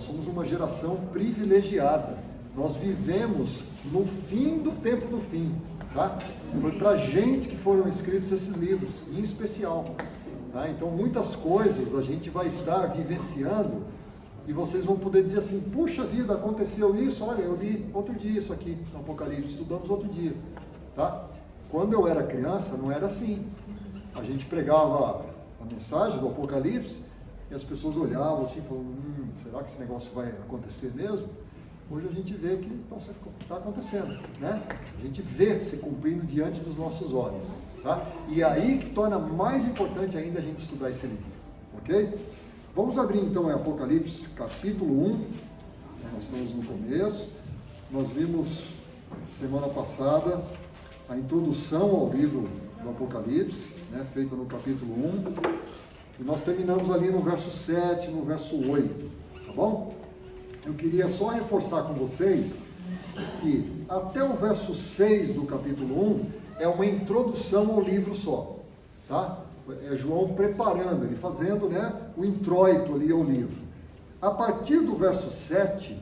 nós somos uma geração privilegiada. Nós vivemos no fim do tempo do fim, tá? Foi para a gente que foram escritos esses livros, em especial. Tá? Então, muitas coisas a gente vai estar vivenciando e vocês vão poder dizer assim, puxa vida, aconteceu isso, olha, eu li outro dia isso aqui no Apocalipse, estudamos outro dia. Tá? Quando eu era criança, não era assim. A gente pregava a mensagem do Apocalipse e as pessoas olhavam assim, falavam, será que esse negócio vai acontecer mesmo? Hoje a gente vê que está acontecendo, né? A gente vê se cumprindo diante dos nossos olhos, tá? E aí que torna mais importante ainda a gente estudar esse livro, ok? Vamos abrir então em Apocalipse capítulo 1, nós estamos no começo, nós vimos semana passada a introdução ao livro do Apocalipse, né, feita no capítulo 1, e nós terminamos ali no verso 7, no verso 8, tá bom? Eu queria só reforçar com vocês que até o verso 6 do capítulo 1 é uma introdução ao livro só, tá? É João preparando, ele fazendo, né, o introito ali ao livro. A partir do verso 7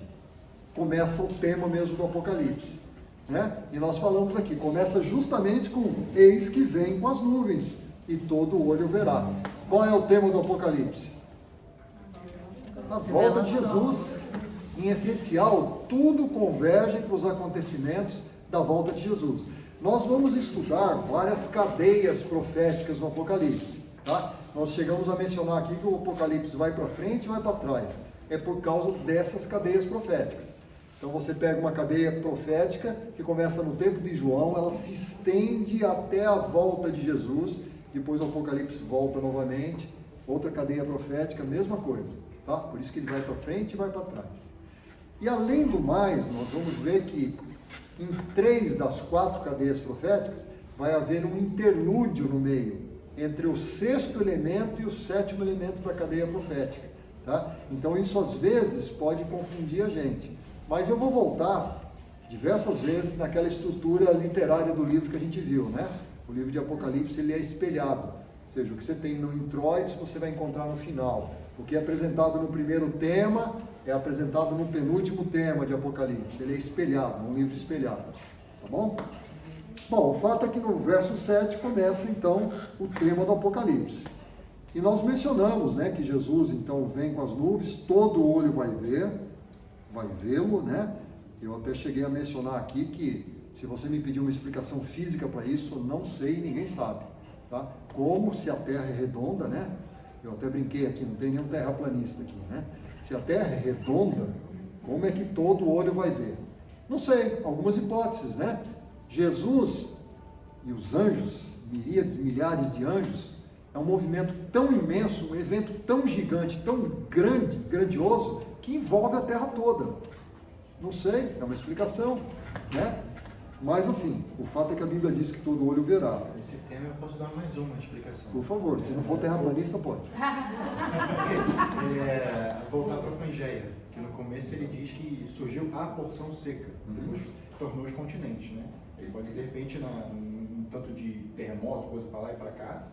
começa o tema mesmo do Apocalipse, né? E nós falamos aqui, começa justamente com eis que vem com as nuvens e todo olho verá. Qual é o tema do Apocalipse? A volta de Jesus. Em essencial, tudo converge para os acontecimentos da volta de Jesus. Nós vamos estudar várias cadeias proféticas no Apocalipse, tá? Nós chegamos a mencionar aqui que o Apocalipse vai para frente e vai para trás. É por causa dessas cadeias proféticas. Então você pega uma cadeia profética que começa no tempo de João, ela se estende até a volta de Jesus, depois o Apocalipse volta novamente, outra cadeia profética, mesma coisa, tá? Por isso que ele vai para frente e vai para trás. E além do mais, nós vamos ver que em 3 das 4 cadeias proféticas vai haver um interlúdio no meio, entre o 6º elemento e o 7º elemento da cadeia profética. Tá? Então isso às vezes pode confundir a gente. Mas eu vou voltar diversas vezes naquela estrutura literária do livro que a gente viu, né? O livro de Apocalipse ele é espelhado, ou seja, o que você tem no introito você vai encontrar no final. O que é apresentado no primeiro tema é apresentado no penúltimo tema de Apocalipse. Ele é espelhado, um livro espelhado. Tá bom? Bom, o fato é que no verso 7 começa então o tema do Apocalipse. E nós mencionamos, né, que Jesus então vem com as nuvens, todo olho vai vê-lo, né? Eu até cheguei a mencionar aqui que se você me pedir uma explicação física para isso, eu não sei, ninguém sabe, tá? Como se a Terra é redonda, né? Eu até brinquei aqui, não tem nenhum terraplanista aqui, né? Se a Terra é redonda, como é que todo olho vai ver? Não sei, algumas hipóteses, né? Jesus e os anjos, miríades, milhares de anjos, é um movimento tão imenso, um evento tão gigante, tão grande, grandioso, que envolve a Terra toda. Não sei, é uma explicação, né? Mas assim, o fato é que a Bíblia diz que todo olho verá. Esse tema eu posso dar mais uma explicação. Por favor, se não for terraplanista, pode. Voltar para a Pangeia, que no começo ele diz que surgiu a porção seca, depois se tornou os continentes, né? Ele pode, de repente, num tanto de terremoto, coisa para lá e para cá,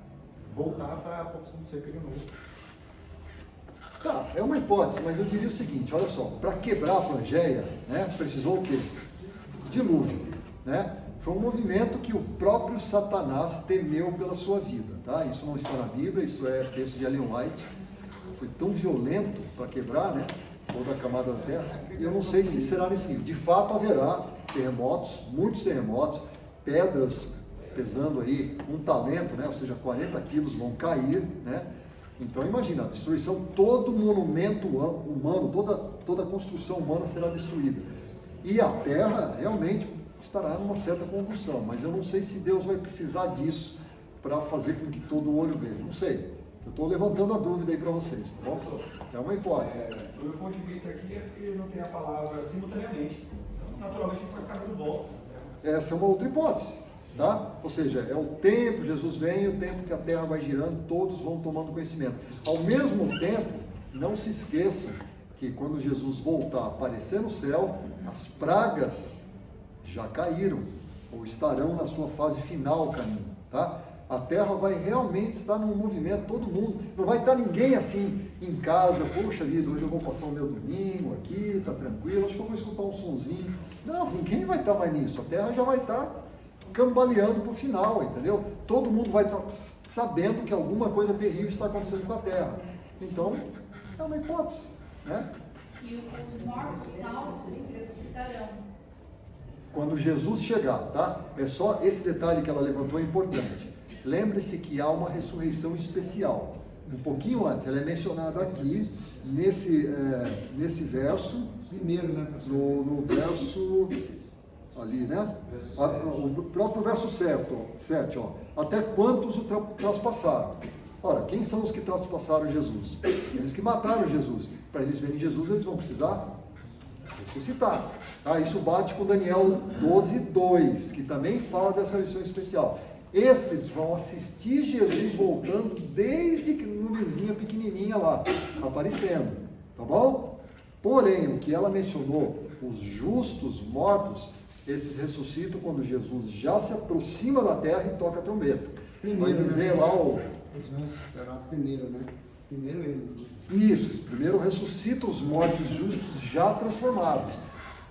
voltar para a porção seca de novo. Tá, é uma hipótese, mas eu diria o seguinte, olha só, para quebrar a Pangeia, né, precisou o quê? Dilúvio. Né? Foi um movimento que o próprio Satanás temeu pela sua vida, tá? Isso não está na Bíblia, isso é texto de Ellen White. Foi tão violento para quebrar, né, toda a camada da terra. Eu não sei se será nesse nível. De fato haverá terremotos, muitos terremotos, pedras pesando aí 1 talento, né, ou seja, 40 quilos vão cair, né? Então imagina, a destruição, todo monumento humano, toda a construção humana será destruída. E a terra realmente estará numa certa convulsão, mas eu não sei se Deus vai precisar disso para fazer com que todo olho veja, não sei. Eu estou levantando a dúvida aí para vocês, tá bom? É uma hipótese. Do meu ponto de vista aqui é porque não tem a palavra simultaneamente, então naturalmente isso vai ficar dando volta. Essa é uma outra hipótese, tá? Ou seja, é o tempo, Jesus vem, o tempo que a terra vai girando, todos vão tomando conhecimento. Ao mesmo tempo, não se esqueçam que quando Jesus voltar a aparecer no céu, as pragas já caíram, ou estarão na sua fase final caminho, tá? A terra vai realmente estar num movimento, todo mundo. Não vai estar ninguém assim em casa, poxa vida, hoje eu vou passar o meu domingo aqui, tá tranquilo, acho que eu vou escutar um sonzinho. Não, ninguém vai estar mais nisso. A terra já vai estar cambaleando para o final, entendeu? Todo mundo vai estar sabendo que alguma coisa terrível está acontecendo com a terra. Então, é uma hipótese, né? E os mortos salvos ressuscitarão. Quando Jesus chegar, tá? É só esse detalhe que ela levantou, é importante. Lembre-se que há uma ressurreição especial. Um pouquinho antes, ela é mencionada aqui, nesse verso, Primeiro, né, pastor? no verso, ali, né? O próprio verso 7, ó. Até quantos o traspassaram? Ora, quem são os que traspassaram Jesus? Eles que mataram Jesus. Para eles verem Jesus, eles vão precisar ressuscitar. Tá? Isso bate com Daniel 12:2, que também fala dessa lição especial. Esses vão assistir Jesus voltando desde nuvenzinha pequenininha lá, aparecendo, tá bom? Porém, o que ela mencionou, os justos mortos, esses ressuscitam quando Jesus já se aproxima da terra e toca a trombeta. Vai dizer lá o... Eles vão esperar primeiro, né? Primeiro eles, né? Isso, primeiro ressuscita os mortos justos já transformados.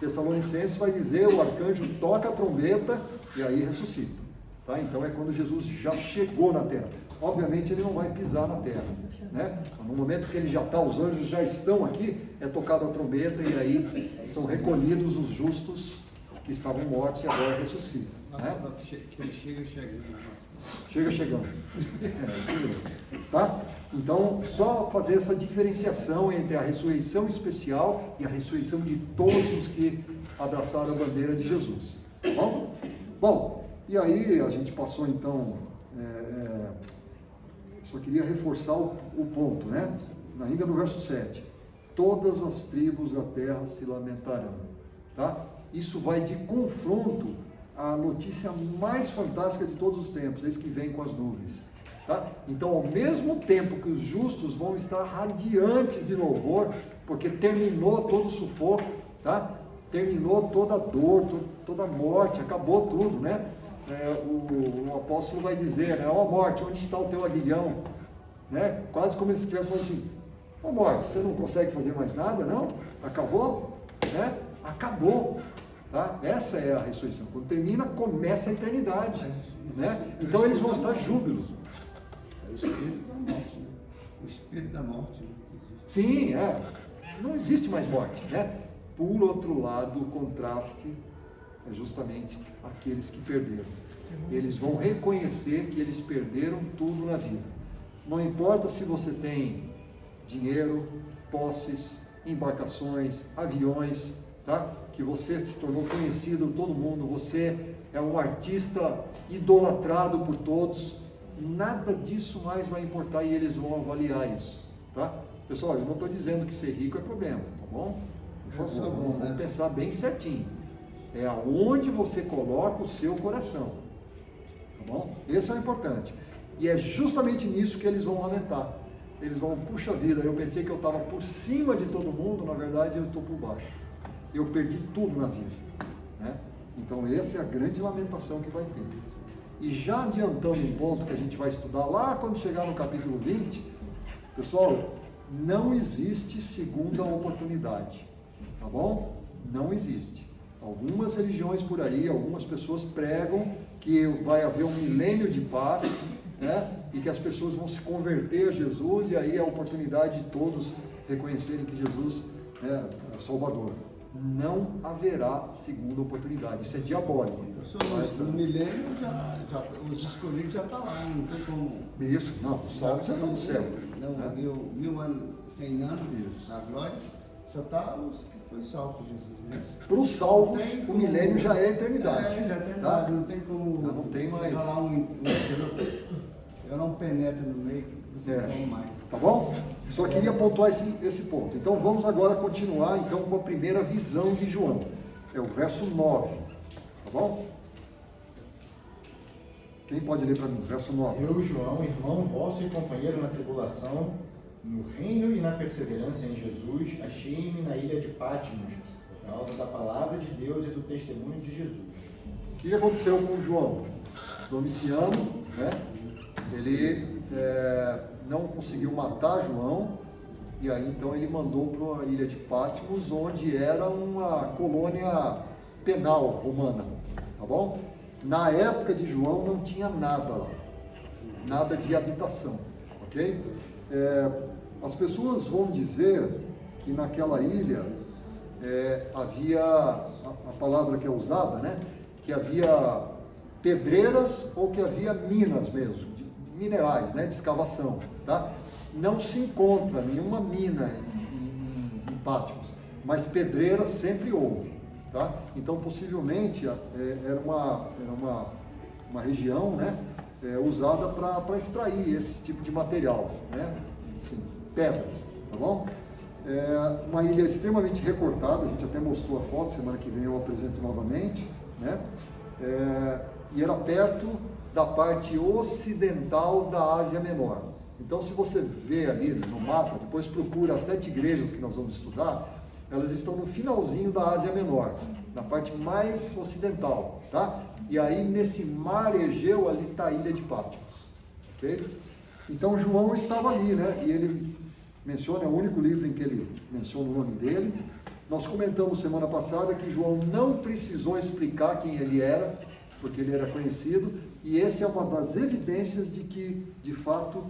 Tessalonicenses vai dizer, o arcanjo toca a trombeta e aí ressuscita. Tá? Então é quando Jesus já chegou na terra. Obviamente ele não vai pisar na terra, né? No momento que ele já está, os anjos já estão aqui, é tocada a trombeta e aí são recolhidos os justos que estavam mortos e agora ressuscitam, né? Que ele chega chegando. Chega chegando. Isso mesmo. Tá? Então, só fazer essa diferenciação entre a ressurreição especial e a ressurreição de todos os que abraçaram a bandeira de Jesus. Tá bom? Bom, e aí a gente passou então, só queria reforçar o ponto, né? Ainda no verso 7. Todas as tribos da terra se lamentarão. Tá? Isso vai de confronto à notícia mais fantástica de todos os tempos, eis que vem com as nuvens. Tá? Então, ao mesmo tempo que os justos vão estar radiantes de louvor, porque terminou todo o sufoco, tá? Terminou toda a dor, toda a morte, acabou tudo, né? O apóstolo vai dizer, né? Ó morte, onde está o teu aguilhão? Né? Quase como se estivesse falando assim, ó morte, você não consegue fazer mais nada, não? Acabou? Né? Acabou. Tá? Essa é a ressurreição. Quando termina, começa a eternidade. Né? Então eles vão estar júbilos. É o espírito da morte, né? O espírito da morte. Né? Sim, não existe mais morte. Né? Por outro lado, o contraste é justamente aqueles que perderam. Eles vão reconhecer que eles perderam tudo na vida. Não importa se você tem dinheiro, posses, embarcações, aviões, tá? Que você se tornou conhecido por todo mundo, você é um artista idolatrado por todos, nada disso mais vai importar e eles vão avaliar isso, tá? Pessoal, eu não estou dizendo que ser rico é problema, tá bom? Por favor, vamos pensar bem certinho. É aonde você coloca o seu coração, tá bom? Esse é o importante. E é justamente nisso que eles vão lamentar. Eles vão, puxa vida, eu pensei que eu estava por cima de todo mundo, na verdade eu estou por baixo. Eu perdi tudo na vida, né? Então essa é a grande lamentação que vai ter. E já adiantando um ponto que a gente vai estudar lá quando chegar no capítulo 20, pessoal, não existe segunda oportunidade, tá bom? Não existe. Algumas religiões por aí, algumas pessoas pregam que vai haver um milênio de paz, né? E que as pessoas vão se converter a Jesus e aí é a oportunidade de todos reconhecerem que Jesus é o Salvador. Não haverá segunda oportunidade. Isso é diabólico. No milênio, os escolhidos já estão lá, não tem como... Isso, não, os salvos já estão no céu. Não, né? mil anos reinando na glória, só está os que foi salvo por Jesus. Né? Para os salvos, o milênio já é a eternidade. Já tem tá? nada, não tem como... Não tem mais. Lá eu não penetro no meio, não tem mais. Tá bom? Só queria pontuar esse ponto. Então vamos agora continuar então, com a primeira visão de João. É o verso 9. Tá bom? Quem pode ler para mim? Verso 9. Eu, João, irmão vosso e companheiro na tribulação, no reino e na perseverança em Jesus, achei-me na ilha de Patmos, por causa da palavra de Deus e do testemunho de Jesus. O que aconteceu com João? Domiciano, né? ele não conseguiu matar João, e aí então ele mandou para a ilha de Patmos, onde era uma colônia penal romana, tá bom? Na época de João não tinha nada lá, nada de habitação, ok? As pessoas vão dizer que naquela ilha havia, a palavra que é usada, né? Que havia pedreiras ou que havia minas mesmo, de minerais, né? De escavação, tá? Não se encontra nenhuma mina em Patmos, mas pedreiras sempre houve, tá? Então possivelmente era uma região, né? Usada para extrair esse tipo de material, né? Assim, pedras, tá bom? Uma ilha extremamente recortada, a gente até mostrou a foto, semana que vem eu apresento novamente, né? E era perto da parte ocidental da Ásia Menor. Então, se você vê ali no mapa, depois procura as 7 igrejas que nós vamos estudar, elas estão no finalzinho da Ásia Menor, na parte mais ocidental, tá? E aí, nesse mar Egeu, ali está a ilha de Patmos, ok? Então, João estava ali, né? E ele menciona, é o único livro em que ele menciona o nome dele. Nós comentamos semana passada que João não precisou explicar quem ele era, porque ele era conhecido, e essa é uma das evidências de que, de fato,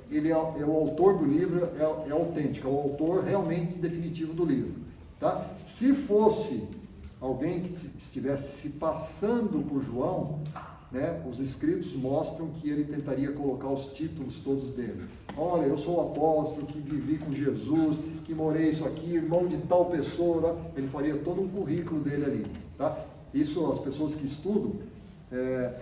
ele é o autor do livro, é autêntico, é o autor realmente definitivo do livro, tá? Se fosse alguém que estivesse se passando por João, né, os escritos mostram que ele tentaria colocar os títulos todos dele. Olha, eu sou o apóstolo que vivi com Jesus, que morei isso aqui, irmão de tal pessoa, né? Ele faria todo um currículo dele ali, tá? Isso, as pessoas que estudam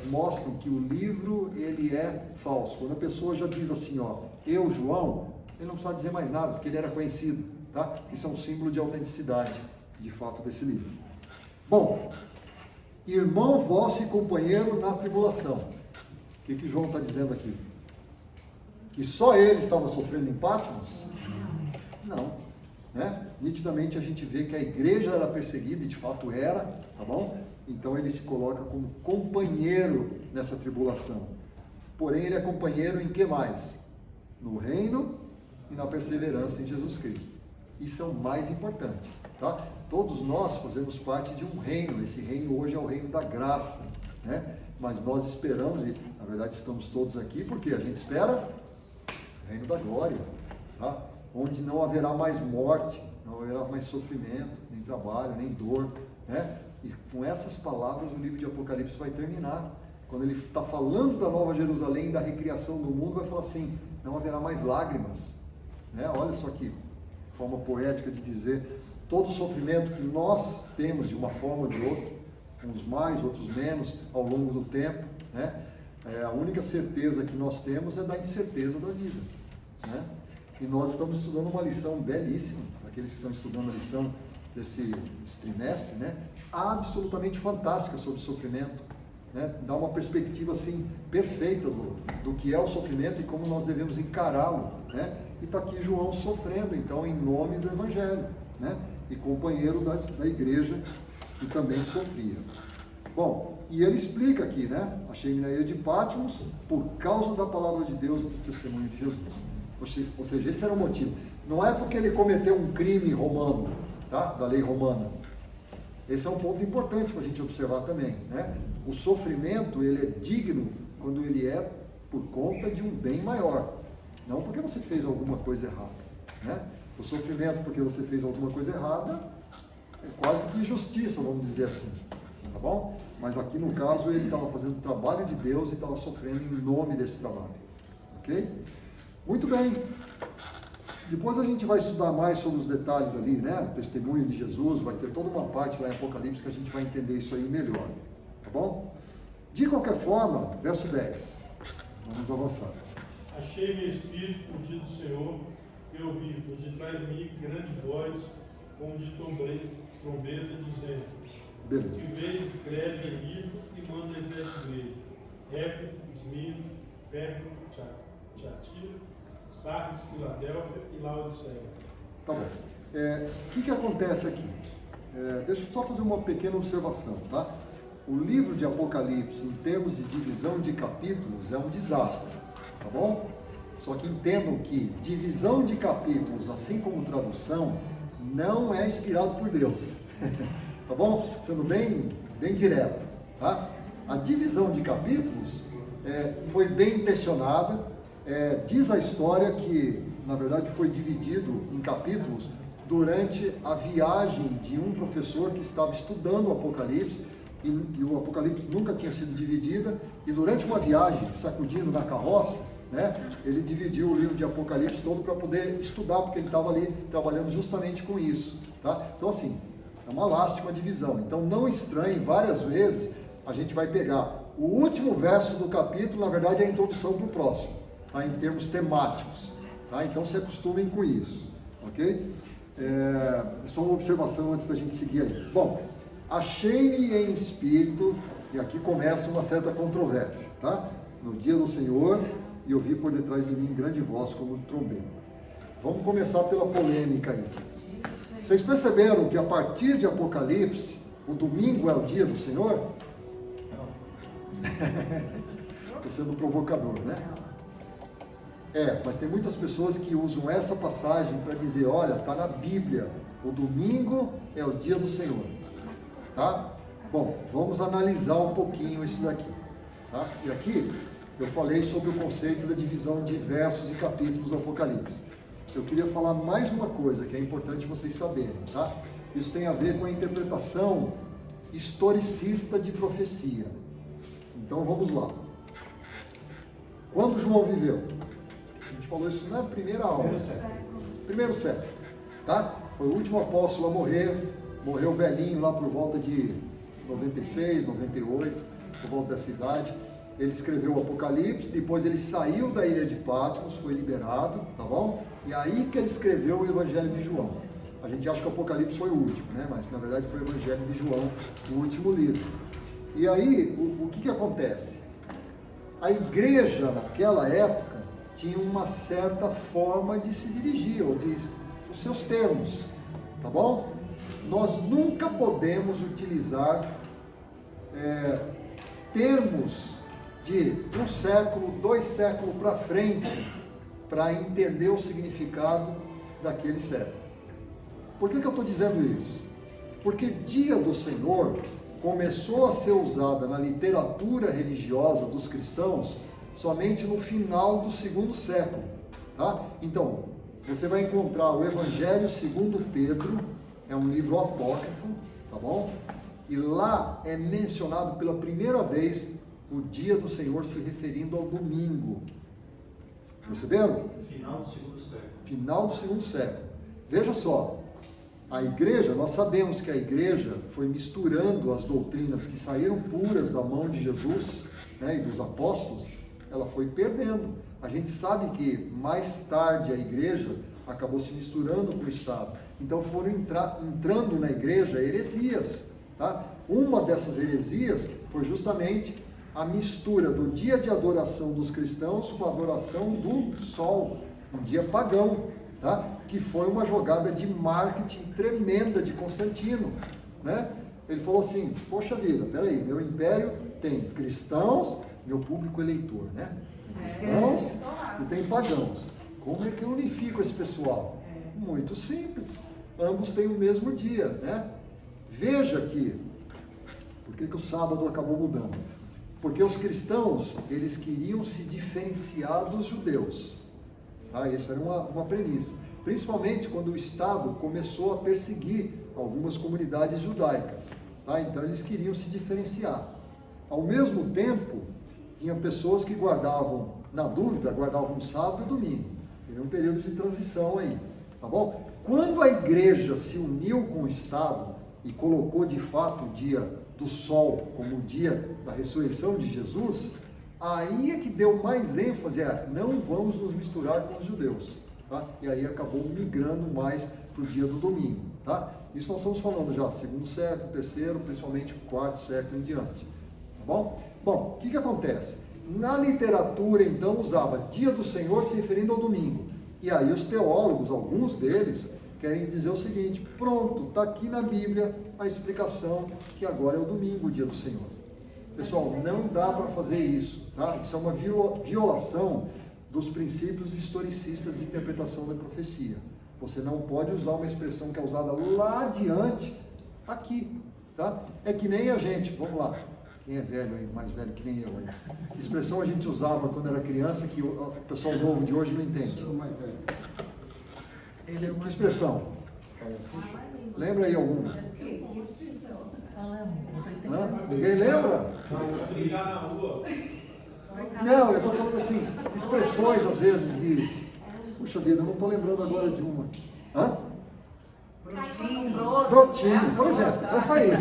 mostram que o livro ele é falso. Quando a pessoa já diz assim, ó, eu, João, ele não precisa dizer mais nada, porque ele era conhecido, tá? Isso é um símbolo de autenticidade, de fato, desse livro. Bom, irmão vosso e companheiro na tribulação. O que João está dizendo aqui? Que só ele estava sofrendo em Patmos? Não, né? Nitidamente a gente vê que a igreja era perseguida, e de fato era, tá bom? Então ele se coloca como companheiro nessa tribulação. Porém ele é companheiro em que mais? No reino e na perseverança em Jesus Cristo. Isso é o mais importante, tá? Todos nós fazemos parte de um reino, esse reino hoje é o reino da graça, né? Mas nós esperamos, e na verdade estamos todos aqui, porque a gente espera o reino da glória, tá? Onde não haverá mais morte, não haverá mais sofrimento, nem trabalho, nem dor, né? E com essas palavras o livro de Apocalipse vai terminar. Quando ele está falando da Nova Jerusalém, da recriação do mundo, vai falar assim, não haverá mais lágrimas, né? Olha só que forma poética de dizer, todo sofrimento que nós temos de uma forma ou de outra, uns mais, outros menos, ao longo do tempo, né? A única certeza que nós temos é da incerteza da vida, né? E nós estamos estudando uma lição belíssima, para aqueles que estão estudando a lição desse trimestre, né? Absolutamente fantástica sobre sofrimento, né? Dá uma perspectiva assim perfeita do que é o sofrimento e como nós devemos encará-lo, né? E está aqui João sofrendo, então, em nome do Evangelho, né? E companheiro da igreja que também sofria. Bom, e ele explica aqui, né? Achei-me na ilha de Patmos por causa da palavra de Deus e do testemunho de Jesus. Ou seja, esse era o motivo. Não é porque ele cometeu um crime romano, tá? Da lei romana. Esse é um ponto importante para a gente observar também, né? O sofrimento, ele é digno quando ele é por conta de um bem maior. Não porque você fez alguma coisa errada, né? O sofrimento porque você fez alguma coisa errada é quase que injustiça, vamos dizer assim, tá bom? Mas aqui no caso ele estava fazendo o trabalho de Deus e estava sofrendo em nome desse trabalho, ok? Muito bem. Depois a gente vai estudar mais sobre os detalhes ali, né? O testemunho de Jesus, vai ter toda uma parte lá em Apocalipse que a gente vai entender isso aí melhor, tá bom? De qualquer forma, verso 10, vamos avançar. Achei meu espírito por dia do Senhor, eu ouvi por detrás de mim grande voz, como de trombeta, dizendo: Beleza. que vez escreve em livro e manda exército igreja, Éfeso, Esmirna, Pérgamo, Tiatira, Sardes, Filadélfia e Laodiceia. Tá bom. O que acontece aqui? Deixa eu só fazer uma pequena observação, tá? o livro de Apocalipse, em termos de divisão de capítulos, é um desastre, tá bom? Só que entendam que divisão de capítulos, assim como tradução, não é inspirado por Deus, tá bom? Sendo bem direto, tá? A divisão de capítulos foi bem intencionada, diz a história que, na verdade, foi dividido em capítulos durante a viagem de um professor que estava estudando o Apocalipse, e o Apocalipse nunca tinha sido dividida, e durante uma viagem, sacudindo na carroça, né, ele dividiu o livro de Apocalipse todo para poder estudar, porque ele estava ali trabalhando justamente com isso, tá? Então, assim, é uma lástima divisão. Então, não estranhe, várias vezes a gente vai pegar o último verso do capítulo, na verdade é a introdução para o próximo, tá? Em termos temáticos, tá? Então, se acostumem com isso, ok? Só uma observação antes da gente seguir aí. Bom, achei-me em espírito, e aqui começa uma certa controvérsia, tá? No dia do Senhor, e ouvi por detrás de mim grande voz como de trombeta. Vamos começar pela polêmica aí. Vocês perceberam que a partir de Apocalipse, o domingo é o dia do Senhor? Estou sendo provocador, né? Mas tem muitas pessoas que usam essa passagem para dizer, olha, está na Bíblia, o domingo é o dia do Senhor, tá? Bom, vamos analisar um pouquinho isso daqui, tá? E aqui eu falei sobre o conceito da divisão de versos e capítulos do Apocalipse. Eu queria falar mais uma coisa que é importante vocês saberem, tá? Isso tem a ver com a interpretação historicista de profecia. Então vamos lá. Quando João viveu? A gente falou isso na primeira aula. Primeiro século, tá? Foi o último apóstolo a morrer, morreu velhinho lá por volta de 96, 98, por volta dessa idade. Ele escreveu o Apocalipse, depois ele saiu da ilha de Patmos, foi liberado, tá bom? E aí que ele escreveu o Evangelho de João. A gente acha que o Apocalipse foi o último, né? Mas na verdade foi o Evangelho de João, o último livro. E aí, o que acontece? A igreja naquela época tinha uma certa forma de se dirigir, ou de os seus termos, tá bom? Nós nunca podemos utilizar termos de um século, 2 séculos para frente, para entender o significado daquele século. Por que eu estou dizendo isso? Porque dia do Senhor começou a ser usada na literatura religiosa dos cristãos somente no final do 2º século, tá? Então, você vai encontrar o Evangelho segundo Pedro, é um livro apócrifo, tá bom? E lá é mencionado pela primeira vez o dia do Senhor se referindo ao domingo. Perceberam? Final do 2º século. Final do 2º século. Veja só, a igreja, nós sabemos que a igreja foi misturando as doutrinas que saíram puras da mão de Jesus, né, e dos apóstolos, ela foi perdendo. A gente sabe que mais tarde a igreja acabou se misturando com o Estado. Então foram entrando na igreja heresias, tá? Uma dessas heresias foi justamente a mistura do dia de adoração dos cristãos com a adoração do sol, um dia pagão, tá? Que foi uma jogada de marketing tremenda de Constantino, né? Ele falou assim, poxa vida, peraí, meu império tem cristãos, meu público eleitor, né? Tem cristãos e tem pagãos. Como é que eu unifico esse pessoal? Muito simples, ambos têm o mesmo dia, né? Veja que, por que o sábado acabou mudando? Porque os cristãos, eles queriam se diferenciar dos judeus, tá? Essa era uma premissa. Principalmente quando o Estado começou a perseguir algumas comunidades judaicas, tá? Então eles queriam se diferenciar. Ao mesmo tempo, tinha pessoas que guardavam, na dúvida, guardavam sábado e domingo. Teve um período de transição aí, tá bom? Quando a igreja se uniu com o Estado e colocou de fato o dia do sol como o dia da ressurreição de Jesus, aí é que deu mais ênfase, não vamos nos misturar com os judeus, tá? E aí acabou migrando mais para o dia do domingo, tá? Isso nós estamos falando já, 2º século, 3º, principalmente 4º século em diante, tá bom? Bom, o que acontece? Na literatura, então, usava dia do Senhor se referindo ao domingo, e aí os teólogos, alguns deles, querem dizer o seguinte, pronto, está aqui na Bíblia a explicação que agora é o domingo, o dia do Senhor. Pessoal, não dá para fazer isso, tá? Isso é uma violação dos princípios historicistas de interpretação da profecia. Você não pode usar uma expressão que é usada lá adiante, aqui, tá? É que nem a gente, vamos lá, quem é velho aí, mais velho que nem eu aí. Expressão a gente usava quando era criança que o pessoal novo de hoje não entende. Sou mais velho. Que expressão? Lembra aí alguma? Hã? Ninguém lembra? Brigar na rua. Não, eu estou falando assim, expressões às vezes de... Puxa vida, eu não estou lembrando agora de uma. Hã? Brotinho, por exemplo, essa aí.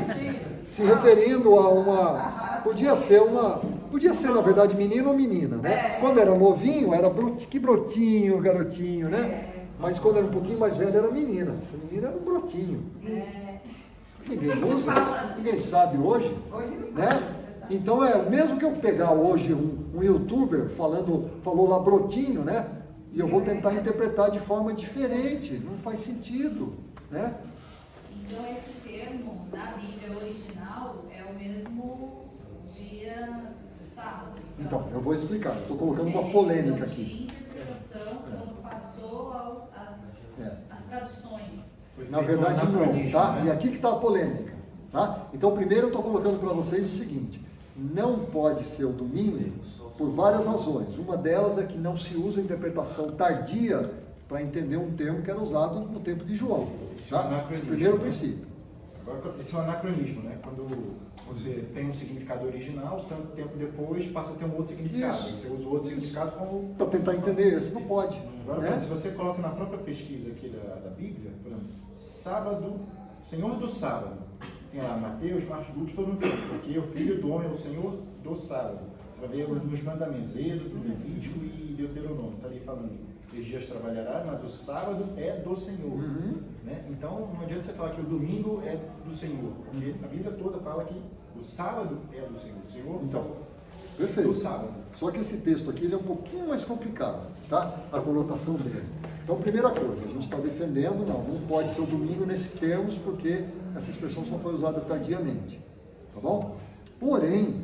Se referindo a uma... Podia ser na verdade menino ou menina, né? Quando era novinho, era que brotinho, garotinho, né? Mas quando era um pouquinho mais velho, era menina. Essa menina era um brotinho. Ninguém usa, ninguém sabe hoje, né? Então, mesmo que eu pegar hoje um youtuber falou lá brotinho, né? E eu vou tentar interpretar de forma diferente, não faz sentido, né? Então, esse termo na Bíblia original é o mesmo dia do sábado. Então, eu vou explicar, estou colocando uma polêmica aqui. De interpretação, quando passou as traduções. Na verdade não, tá? Né? E aqui que está a polêmica, tá? Então primeiro eu estou colocando para vocês o seguinte, não pode ser o domingo por várias razões. Uma delas é que não se usa interpretação tardia para entender um termo que era usado no tempo de João, tá? Esse é o primeiro princípio. Agora, esse é um anacronismo, né? Quando você tem um significado original, tanto tempo depois passa a ter um outro significado. Isso. Você usa o outro significado como... Para tentar entender esse, não pode. Agora, Né? se você coloca na própria pesquisa aqui da Bíblia, por exemplo, sábado, Senhor do sábado, tem lá Mateus, Marcos, Lucas, todo mundo fala, porque o Filho do Homem é o Senhor do sábado. Você vai ver nos mandamentos, Êxodo, Levítico e Deuteronômio, está ali falando, 6 dias trabalhará, mas o sábado é do Senhor. Né? Então, não adianta você falar que o domingo é do Senhor, porque a Bíblia toda fala que o sábado é do Senhor. O Senhor Então, do perfeito. sábado. Só que esse texto aqui ele é um pouquinho mais complicado, tá? A conotação dele. Então, primeira coisa, a gente está defendendo, não pode ser o domingo nesses termos, porque essa expressão só foi usada tardiamente, tá bom? Porém,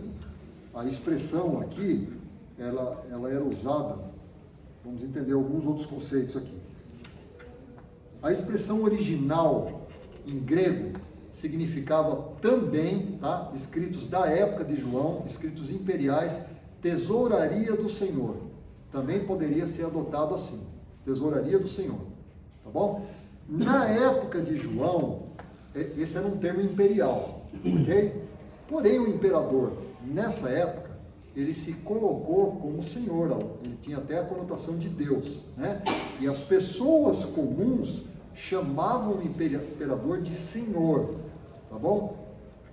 a expressão aqui, ela era usada, vamos entender alguns outros conceitos aqui. A expressão original em grego significava também, tá? Escritos da época de João, escritos imperiais, tesouraria do Senhor. Também poderia ser adotado assim, tesouraria do Senhor, tá bom? Na época de João, esse era um termo imperial, ok? Porém, o imperador, nessa época, ele se colocou como Senhor, ele tinha até a conotação de Deus, né? E as pessoas comuns chamavam o imperador de Senhor, tá bom?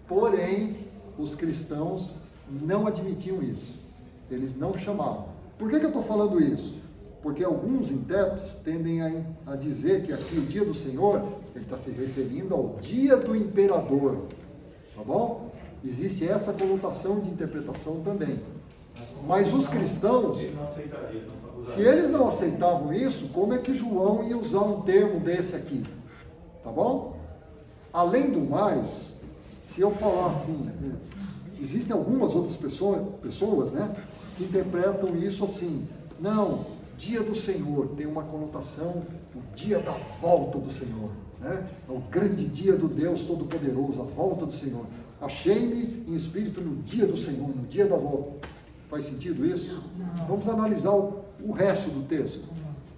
Porém, os cristãos não admitiam isso, eles não chamavam. Por que eu estou falando isso? Porque alguns intérpretes tendem a dizer que aqui o dia do Senhor, ele está se referindo ao dia do imperador, tá bom? Existe essa conotação de interpretação também. Mas os cristãos, Ele não aceitaria, não se eles não aceitavam isso, como é que João ia usar um termo desse aqui? Tá bom? Além do mais, se eu falar assim, existem algumas outras pessoas, né, que interpretam isso assim, não, dia do Senhor tem uma conotação, o dia da volta do Senhor, né? É o grande dia do Deus Todo-Poderoso, a volta do Senhor. Achei-me em espírito no dia do Senhor, no dia da volta. Faz sentido isso? Não. Vamos analisar o resto do texto.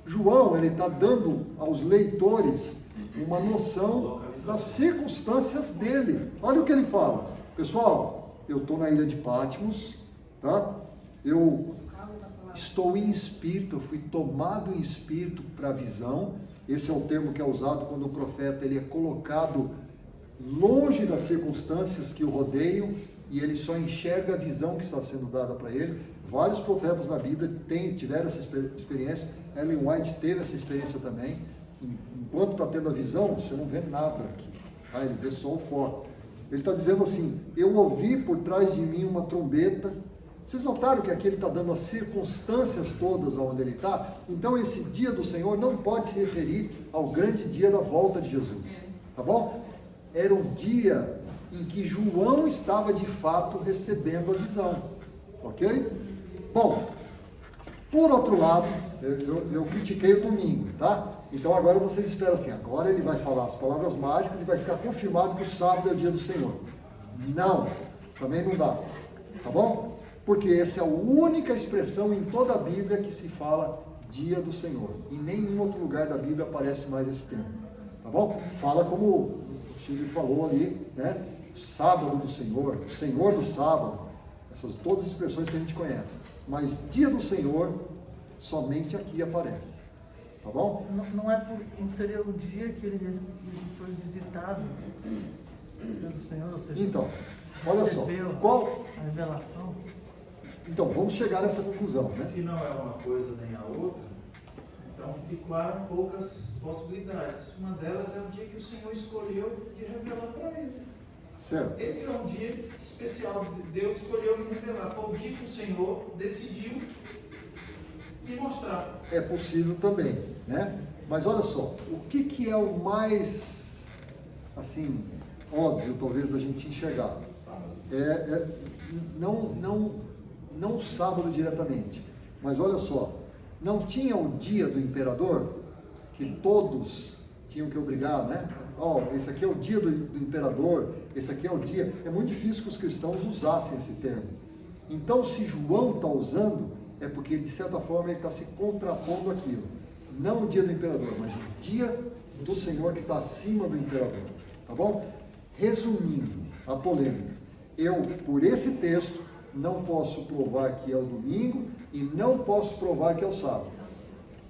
João, ele está dando aos leitores uma noção das circunstâncias dele. Olha o que ele fala. Pessoal, eu estou na ilha de Patmos, tá? Eu estou em espírito, eu fui tomado em espírito para a visão. Esse é o termo que é usado quando o profeta ele é colocado longe das circunstâncias que o rodeiam e ele só enxerga a visão que está sendo dada para ele. Vários profetas na Bíblia tiveram essa experiência. Ellen White teve essa experiência também. Enquanto está tendo a visão, você não vê nada aqui, tá? Ele vê só o foco. Ele está dizendo assim, eu ouvi por trás de mim uma trombeta. Vocês notaram que aqui ele está dando as circunstâncias todas aonde ele está? Então esse dia do Senhor não pode se referir ao grande dia da volta de Jesus, tá bom? era o dia em que João estava de fato recebendo a visão. Ok? Bom, por outro lado, eu critiquei o domingo, tá? Então agora vocês esperam assim, agora ele vai falar as palavras mágicas e vai ficar confirmado que o sábado é o dia do Senhor. Não, também não dá, tá bom? Porque essa é a única expressão em toda a Bíblia que se fala dia do Senhor. Em nenhum outro lugar da Bíblia aparece mais esse termo, tá bom? Fala como o Chico falou ali, né? Sábado do Senhor, o Senhor do sábado, essas todas as expressões que a gente conhece. Mas dia do Senhor, somente aqui aparece. Tá bom? Não seria o dia que ele foi visitado pelo Senhor, ou seja, Então, olha só, recebeu qual... a revelação? Então, vamos chegar nessa conclusão, né? Se não é uma coisa nem a outra, então ficaram poucas possibilidades. Uma delas é o dia que o Senhor escolheu de revelar para ele. Certo. Esse é um dia especial, Deus escolheu me revelar. Foi o dia que o Senhor decidiu me mostrar. É possível também, né? Mas olha só, o que é o mais, assim, óbvio, talvez, da gente enxergar? Não o sábado diretamente, mas olha só, não tinha o dia do imperador, que todos tinham que obrigar, né? Esse aqui é o dia do imperador, esse aqui é o dia. É muito difícil que os cristãos usassem esse termo. Então, se João está usando, é porque, de certa forma, ele está se contrapondo aquilo. Não o dia do imperador, mas o dia do Senhor que está acima do imperador. Tá bom? Resumindo a polêmica, eu, por esse texto, não posso provar que é o domingo e não posso provar que é o sábado.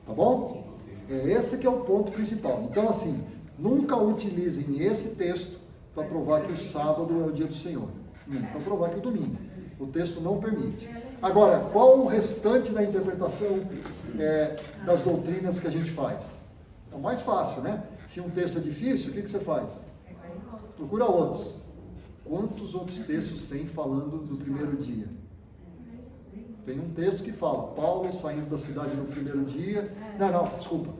Tá bom? Esse que é o ponto principal. Então, assim, nunca utilizem esse texto para provar que o sábado é o dia do Senhor. Nunca para provar que é o domingo. O texto não permite. Agora, qual o restante da interpretação das doutrinas que a gente faz? É o mais fácil, né? Se um texto é difícil, o que você faz? Procura outros. Quantos outros textos tem falando do primeiro dia? Tem um texto que fala, Paulo saindo da cidade no primeiro dia. Desculpa.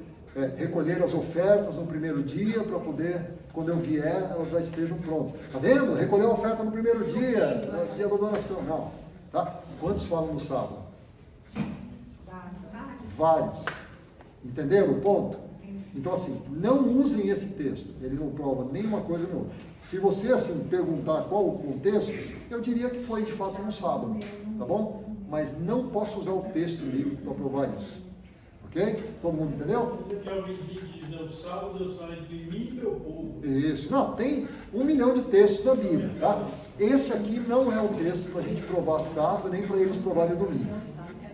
Recolher as ofertas no primeiro dia para poder, quando eu vier, elas já estejam prontas. Tá vendo? Recolher a oferta no primeiro dia, dia da adoração. Não. Tá? Quantos falam no sábado? Vários. Entenderam o ponto? Então, assim, não usem esse texto. Ele não prova nem uma coisa nem outra. Se você, assim, perguntar qual o contexto, eu diria que foi, de fato, no sábado. Tá bom? Mas não posso usar o texto bíblico para provar isso. Ok? Todo mundo entendeu? Que alguém diz, o sábado eu saio entre mim e meu povo. Isso. Não, tem 1 milhão de textos da Bíblia, tá? Esse aqui não é o texto para a gente provar sábado, nem para eles provarem domingo.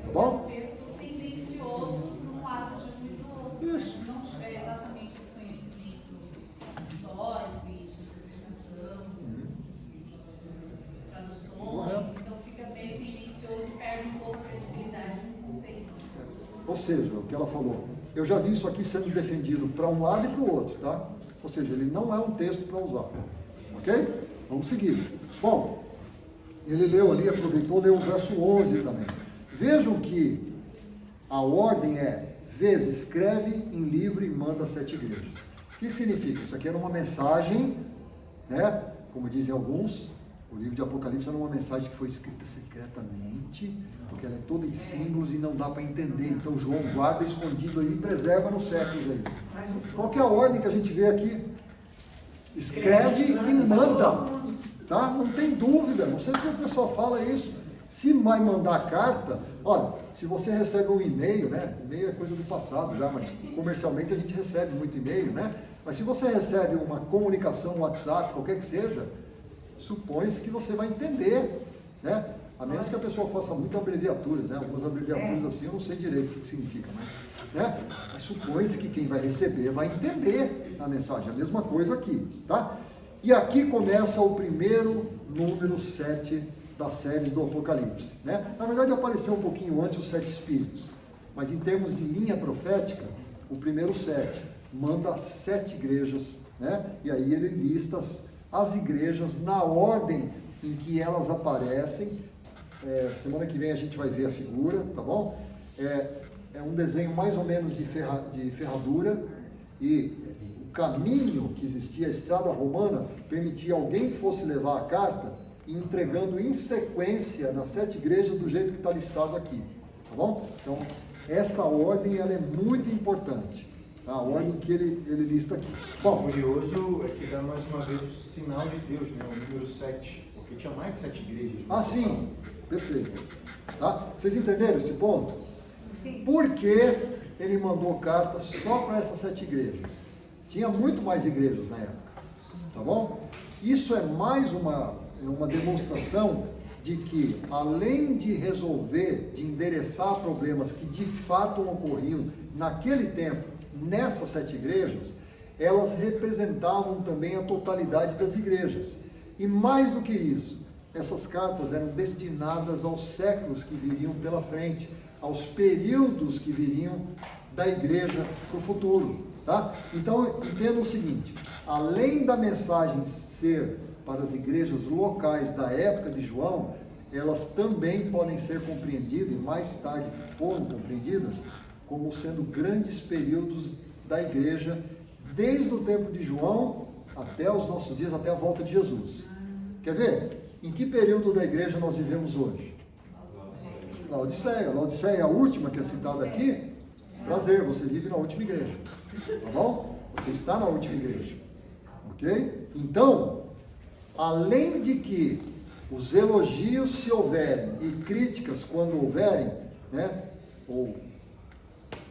Tá bom? Um texto tendencioso para um lado de um e do outro. Isso. Se não tiver exatamente esse conhecimento histórico e de interpretação, traduções, então fica meio tendencioso e perde um pouco a credibilidade do conceito. Ou seja, o que ela falou, eu já vi isso aqui sendo defendido para um lado e para o outro, tá? Ou seja, ele não é um texto para usar. Ok? Vamos seguir. Bom, ele leu ali, aproveitou, leu o verso 11 também. Vejam que a ordem é, escreve em livro e manda 7 igrejas. O que significa? Isso aqui era uma mensagem, né? Como dizem alguns, o livro de Apocalipse era uma mensagem que foi escrita secretamente, porque ela é toda em símbolos e não dá para entender. Então João guarda escondido aí e preserva nos séculos aí. Qual que é a ordem que a gente vê aqui? Escreve e manda, tá? Não tem dúvida, não sei porque o pessoal fala isso. Se vai mandar carta, olha, se você recebe um e-mail, né? E-mail é coisa do passado já, mas comercialmente a gente recebe muito e-mail, né? Mas se você recebe uma comunicação, WhatsApp, qualquer que seja, supõe-se que você vai entender, né? A menos que a pessoa faça muitas abreviaturas, né? Algumas abreviaturas assim, eu não sei direito o que significa, né? Mas supõe-se que quem vai receber vai entender a mensagem. A mesma coisa aqui, tá? E aqui começa o primeiro número 7 das séries do Apocalipse, né? Na verdade apareceu um pouquinho antes os 7 espíritos, mas em termos de linha profética, o primeiro 7 manda 7 igrejas, né? E aí ele lista as igrejas na ordem em que elas aparecem. Semana que vem a gente vai ver a figura, tá bom? É um desenho mais ou menos de ferradura, e caminho que existia, a estrada romana, permitia alguém que fosse levar a carta e entregando em sequência nas 7 igrejas do jeito que está listado aqui, tá bom? Então, essa ordem ela é muito importante, tá? A ordem que ele lista aqui. O Bom, curioso é que dá mais uma vez o sinal de Deus, né? O número 7, porque tinha mais de 7 igrejas. sim, perfeito. Tá? Vocês entenderam esse ponto? Sim. Por que ele mandou cartas só para essas 7 igrejas? Tinha muito mais igrejas na época, tá bom? Isso é mais uma demonstração de que, além de resolver, de endereçar problemas que de fato ocorriam naquele tempo, nessas 7 igrejas, elas representavam também a totalidade das igrejas. E mais do que isso, essas cartas eram destinadas aos séculos que viriam pela frente, aos períodos que viriam da igreja para o futuro, tá? Então, entenda o seguinte, além da mensagem ser para as igrejas locais da época de João, elas também podem ser compreendidas, e mais tarde foram compreendidas, como sendo grandes períodos da igreja, desde o tempo de João até os nossos dias, até a volta de Jesus. Quer ver? Em que período da igreja nós vivemos hoje? Laodiceia. Laodiceia é a última que é citada aqui. Prazer, você vive na última igreja. Tá bom? Você está na última igreja. Ok? Então, além de que os elogios, se houverem, e críticas, quando houverem, né? Ou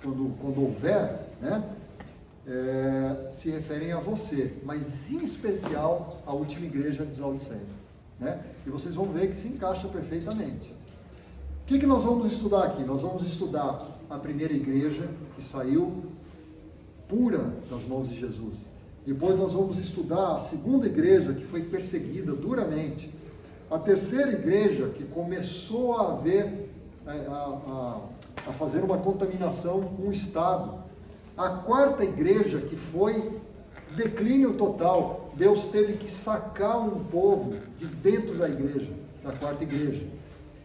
quando houver, né? Se referem a você, mas em especial à última igreja de Laodiceia, né? E vocês vão ver que se encaixa perfeitamente. O que nós vamos estudar aqui? Nós vamos estudar a primeira igreja que saiu pura das mãos de Jesus. Depois nós vamos estudar a segunda igreja que foi perseguida duramente. A terceira igreja que começou a haver, a fazer uma contaminação com o Estado. A quarta igreja que foi declínio total. Deus teve que sacar um povo de dentro da igreja, da quarta igreja.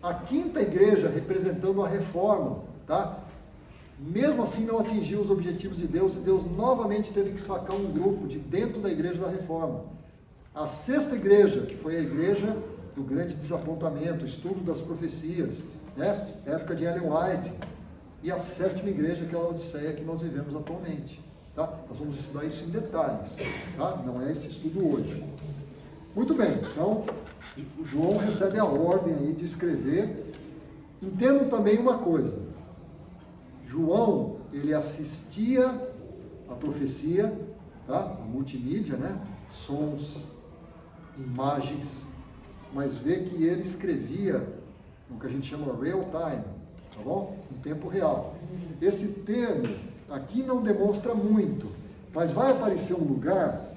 A quinta igreja representando a reforma, tá? Mesmo assim não atingiu os objetivos de Deus, e Deus novamente teve que sacar um grupo de dentro da igreja da reforma. A sexta igreja, que foi a igreja do grande desapontamento, estudo das profecias, né? Época de Ellen White. E a sétima igreja, que é a Laodiceia, que nós vivemos atualmente, tá? Nós vamos estudar isso em detalhes, tá? Não é esse estudo hoje. Muito bem, então João recebe a ordem aí de escrever. Entendam também uma coisa, João, ele assistia a profecia, tá? A multimídia, né? Sons, imagens, mas vê que ele escrevia no que a gente chama real time, tá bom? Em tempo real. Esse termo aqui não demonstra muito, mas vai aparecer um lugar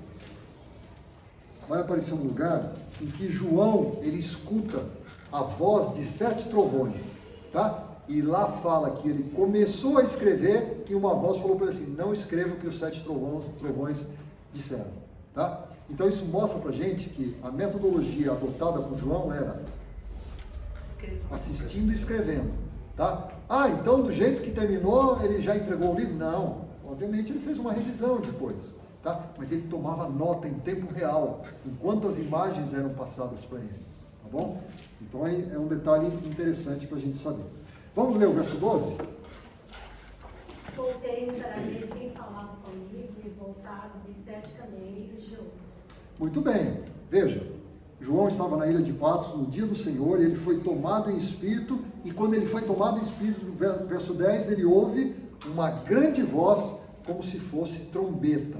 em que João, ele escuta a voz de 7 trovões, tá? E lá fala que ele começou a escrever e uma voz falou para ele assim, não escreva o que os 7 trovões disseram, tá? Então isso mostra pra gente que a metodologia adotada por João era assistindo e escrevendo, tá? Então do jeito que terminou, ele já entregou o livro? Não, obviamente ele fez uma revisão depois, tá? Mas ele tomava nota em tempo real, enquanto as imagens eram passadas para ele, tá bom? Então é um detalhe interessante para a gente saber. Vamos ler o verso 12? Voltei para ver quem falava comigo e voltaram de 7 caneiros de ouro. Muito bem, veja, João estava na ilha de Patmos no dia do Senhor, ele foi tomado em espírito, e quando ele foi tomado em espírito, no verso 10, ele ouve uma grande voz, como se fosse trombeta,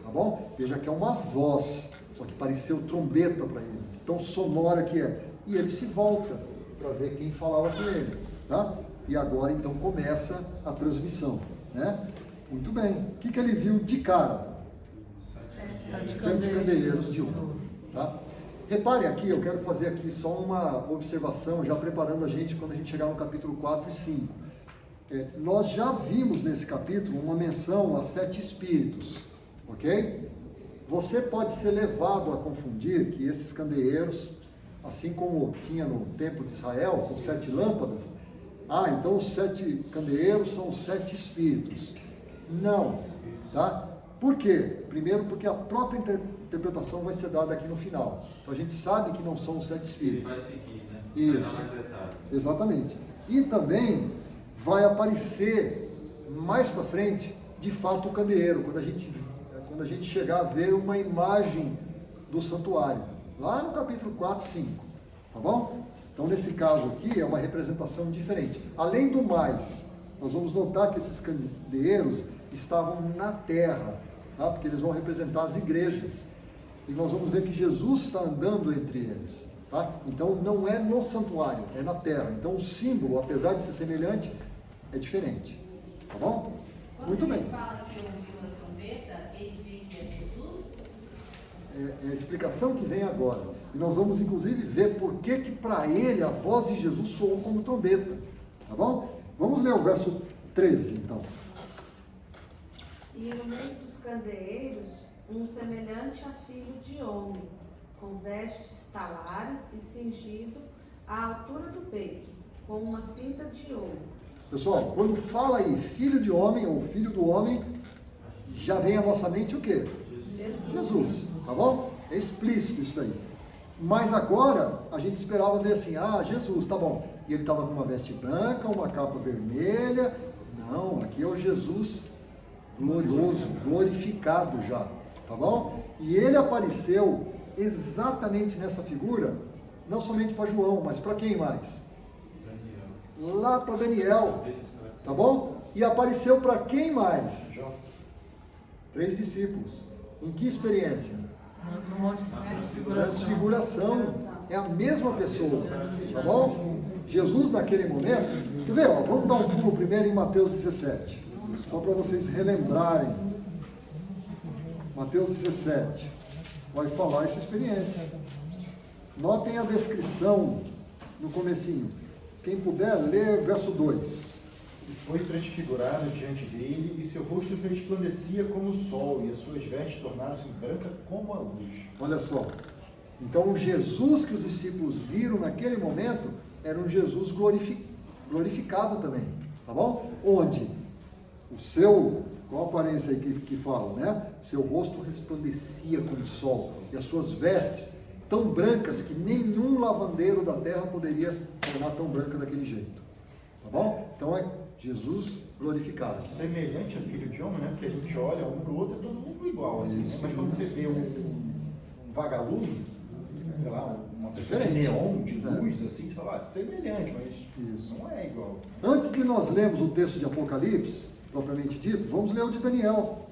tá bom? Veja que é uma voz, só que pareceu trombeta para ele, de tão sonora que é. E ele se volta para ver quem falava com ele, tá? E agora então começa a transmissão, né? Muito bem, o que ele viu de cara? 7 candeeiros de ouro, tá? Repare aqui, eu quero fazer aqui só uma observação, já preparando a gente quando a gente chegar no capítulo 4 e 5. Nós já vimos nesse capítulo uma menção a 7 espíritos, ok? Você pode ser levado a confundir que esses candeeiros, assim como tinha no templo de Israel, com 7 lâmpadas, então os 7 candeeiros são os 7 espíritos. Não, tá? Por quê? Primeiro, porque a própria interpretação vai ser dada aqui no final. Então a gente sabe que não são os 7 Ele espíritos. vai seguir, né? Isso. Vai dar mais detalhes. Exatamente. E também vai aparecer mais para frente, de fato, o candeeiro, quando a gente chegar a ver uma imagem do santuário, lá no capítulo 4, 5, tá bom? Então, nesse caso aqui, é uma representação diferente. Além do mais, nós vamos notar que esses candeeiros estavam na terra, tá? Porque eles vão representar as igrejas. E nós vamos ver que Jesus está andando entre eles. Tá? Então, não é no santuário, é na terra. Então, o símbolo, apesar de ser semelhante, é diferente. Tá bom? Muito bem. Quando ele fala que ouviu a trombeta, ele vê que é Jesus? É a explicação que vem agora. E nós vamos, inclusive, ver por que para ele a voz de Jesus soou como trombeta. Tá bom? Vamos ler o verso 13, então. E no meio dos candeeiros, um semelhante a filho de homem, com vestes talares e cingido à altura do peito, com uma cinta de ouro. Pessoal, quando fala aí filho de homem ou filho do homem, já vem à nossa mente o quê? Jesus, tá bom? É explícito isso daí. Mas agora, a gente esperava ver assim, Jesus, tá bom. E ele estava com uma veste branca, uma capa vermelha. Não, aqui é o Jesus glorioso, glorificado já, tá bom? E ele apareceu exatamente nessa figura, não somente para João, mas para quem mais? Daniel. Lá para Daniel, tá bom? E apareceu para quem mais? 3 discípulos. Em que experiência? No monte de Transfiguração. É a mesma pessoa, tá bom? Jesus naquele momento, quer ver, ó, vamos dar um pulo primeiro em Mateus 17, só para vocês relembrarem. Mateus 17 vai falar essa experiência. Notem a descrição no comecinho. Quem puder, lê o verso 2. E foi transfigurado diante dele, e seu rosto resplandecia como o sol, e as suas vestes tornaram-se brancas como a luz. Olha só. Então, o Jesus que os discípulos viram naquele momento era um Jesus glorificado também. Tá bom? Onde o seu, qual a aparência aí que fala, né? Seu rosto resplandecia como o sol, e as suas vestes tão brancas que nenhum lavandeiro da terra poderia tornar tão branca daquele jeito. Tá bom? Então é Jesus glorificado. Semelhante a filho de homem, né? Porque a gente olha um para o outro, é todo mundo igual, assim, né? Mas quando você vê um vagalume, sei lá, uma pessoa de Diferente. neon, de luz, assim, você fala, semelhante, mas Isso. não é igual. Antes de nós lermos o texto de Apocalipse, propriamente dito, vamos ler o de Daniel,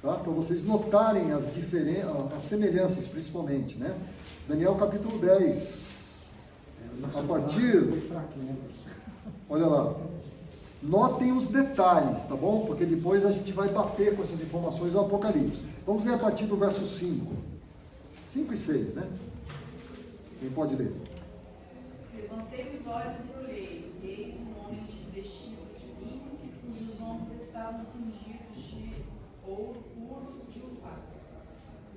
tá? Para vocês notarem as semelhanças, principalmente, né? Daniel capítulo 10, a partir, olha lá, notem os detalhes, tá bom? Porque depois a gente vai bater com essas informações do Apocalipse. Vamos ler a partir do verso 5 e 6, né? Quem pode ler? Levantei os olhos e olhei, e eis um homem vestido de linho, cujos ombros estavam cingidos de ouro puro de ufaz.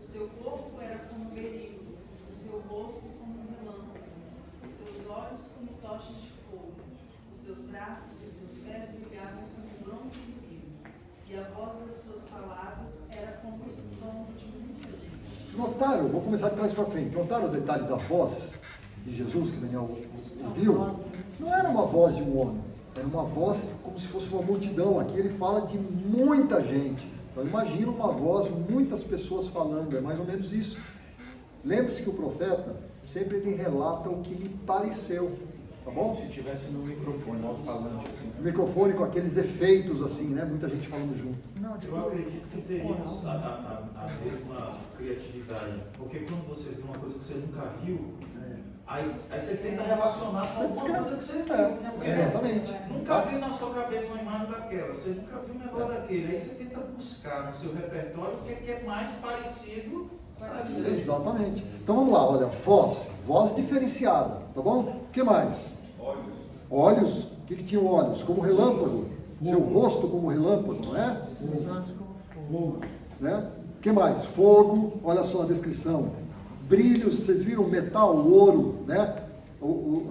O seu corpo era como berilo, o seu rosto como um relâmpago, os seus olhos como tochas de fogo, os seus braços e os seus pés brilhavam como bronze limpio, e a voz das suas palavras era como o estrondo de muita gente. Notaram, vou começar de trás para frente, notaram o detalhe da voz de Jesus que Daniel ouviu? Não era uma voz de um homem, era uma voz como se fosse uma multidão. Aqui ele fala de muita gente. Então imagina uma voz, muitas pessoas falando, é mais ou menos isso. Lembre-se que o profeta sempre ele relata o que lhe pareceu, tá bom? Se tivesse no microfone, alto-falante, assim. O microfone com aqueles efeitos assim, né? Muita gente falando junto. Não, tipo, Eu acredito que teríamos a mesma criatividade, porque quando você vê uma coisa que você nunca viu, aí você tenta relacionar com Você alguma descreve. coisa que você viu. Porque Exatamente. nunca viu na sua cabeça uma imagem daquela, você nunca viu um negócio daquele, aí você tenta buscar no seu repertório o que é mais parecido para dizer. Exatamente. Então vamos lá, olha, voz diferenciada, tá bom? O que mais? Olhos. O que tinham olhos? Como relâmpago. Seu rosto como relâmpago, não é? os olhos como fogo. Né? O que mais? Fogo, olha só a descrição. Brilhos, vocês viram metal, ouro, né?